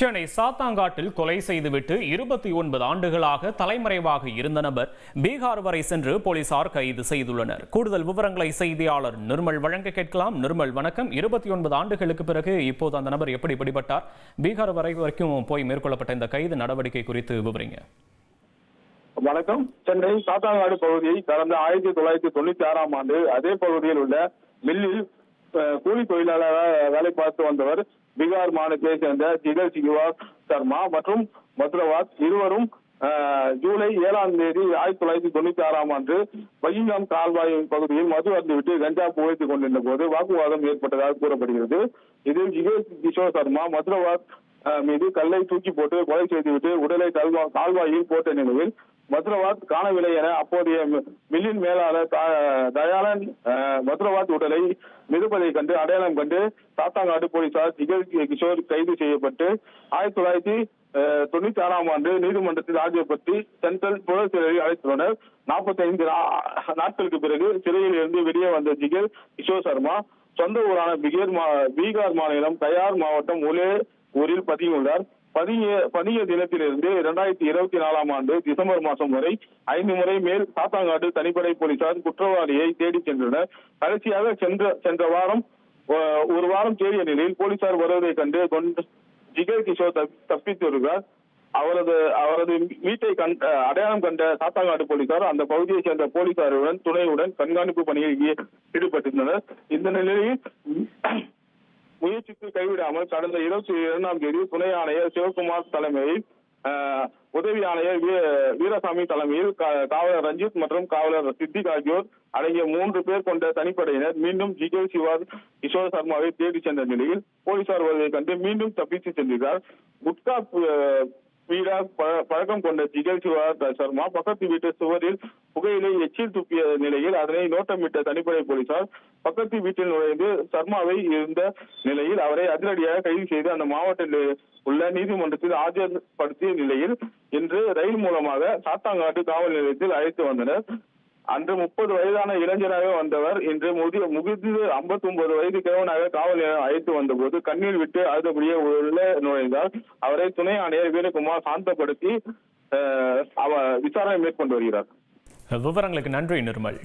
சென்னை சாத்தாங்காட்டில் கொலை செய்துவிட்டு 29 ஆண்டுகளாக தலைமறைவாக இருந்த நபர் பீகார் வரை சென்று போலீசார் கைது செய்துள்ளனர். கூடுதல் விவரங்களை செய்தியாளர் நிர்மல் வழங்க கேட்கலாம். நிர்மல், வணக்கம். 29 ஆண்டுகளுக்கு பிறகு இப்போது அந்த நபர் எப்படி பிடிபட்டார்? பீகார் வரைக்கும் போய் மேற்கொள்ளப்பட்ட இந்த கைது நடவடிக்கை குறித்து விவரிங்க. வணக்கம். சென்னை சாத்தாங்காடு பகுதியை கடந்த 1996ஆம் ஆண்டு அதே பகுதியில் உள்ள மில்லில் கூலி தொழிலாளராக வேலை பார்த்து வந்தவர் பீகார் மாநிலத்தை சேர்ந்த ஜிகர் சிவார் சர்மா மற்றும் மத்ரவாத் இருவரும் ஜூலை 7ஆம் தேதி 1996ஆம் ஆண்டு பகிங்காம் கால்வாய் பகுதியில் மது அருந்திவிட்டு கஞ்சா புகைத்துக் கொண்டிருந்த போது வாக்குவாதம் ஏற்பட்டதாக கூறப்படுகிறது. இதில் ஜிகர் கிஷோர் சர்மா மத்ரவாத் மீது கல்லை தூக்கி போட்டு கொலை செய்துவிட்டு உடலை கால்வாயில் போட்ட நிலையில் மத்ரவாத் காணவில்லை என அப்போதைய மில்லின் மேலாளர் தயாளன் மத்ரவாத் உடலை மிதப்பதை கண்டு அடையாளம் கண்டு சாத்தாங்காடு போலீசார் ஜிகர் கிஷோர் கைது செய்யப்பட்டு 1996ஆம் ஆண்டு நீதிமன்றத்தில் ஆஜர்படுத்தி சென்ட்ரல் புழல் சிறையில் அழைத்துள்ளனர். 45 நாட்களுக்கு பிறகு சிறையில் இருந்து வெளியே வந்த ஜிகர் கிஷோர் சர்மா சொந்த ஊரான பீகார் மாநிலம் கயார் மாவட்டம் ஒலே ஊரில் பதுங்கியுள்ளார். பணிய தினத்திலிருந்து 2024ஆம் ஆண்டு டிசம்பர் மாதம் வரை 5 முறை மேல் சாத்தாங்காடு தனிப்படை போலீசார் குற்றவாளியை தேடி சென்றனர். கடைசியாக சென்ற வாரம் ஒரு வாரம் தேடிய நிலையில் போலீசார் வருவதை கண்டு ஜிகர் கிஷோர் தப்பித்து வருகிறார். அவரது வீட்டை அடையாளம் கண்ட சாத்தாங்காடு போலீசார் அந்த பகுதியை சேர்ந்த போலீசாருடன் துணையுடன் கண்காணிப்பு பணியில் ஈடுபட்டிருந்தனர். இந்த நிலையில் முயற்சிக்கு கைவிடாமல் கடந்த 22ஆம் தேதி துணை ஆணையர் சிவகுமார் தலைமையில் உதவி ஆணையர் வீரசாமி தலைமையில் காவலர் ரஞ்சித் மற்றும் காவலர் சித்திக் ஆகியோர் அடங்கிய 3 பேர் கொண்ட தனிப்படையினர் மீண்டும் ஜிகர் கிஷோர் சர்மாவை தேடி சென்ற நிலையில் போலீசார் வருவதை கண்டு மீண்டும் தப்பித்து சென்றார். குட்கா வீடா பழக்கம் கொண்ட ஜிகர் சர்மா பக்கத்து வீட்டு சுவரில் புகையிலை எச்சில் துப்பிய நிலையில் அதனை நோட்டமிட்ட தனிப்படை போலீசார் பக்கத்து வீட்டில் நுழைந்து சர்மாவை இருந்த நிலையில் அவரை அதிரடியாக கைது செய்து அந்த மாவட்டத்தில் உள்ள நீதிமன்றத்தில் ஆஜர்படுத்திய நிலையில் இன்று ரயில் மூலமாக சாத்தாங்காட்டு காவல் நிலையத்தில் அழைத்து வந்தனர். அன்று 30 வயதான இளைஞராக வந்தவர் இன்று முதிர்ந்து 59 வயது கிழவனாக காவல் நிலையம் அழைத்து வந்த போது கண்ணீர் விட்டு அழுதபடியே உள்ளே நுழைந்தார். அவரை துணை ஆணையர் வீரகுமார் சாந்தப்படுத்தி விசாரணை மேற்கொண்டு வருகிறார். விவரங்களுக்கு நன்றி நிர்மல்.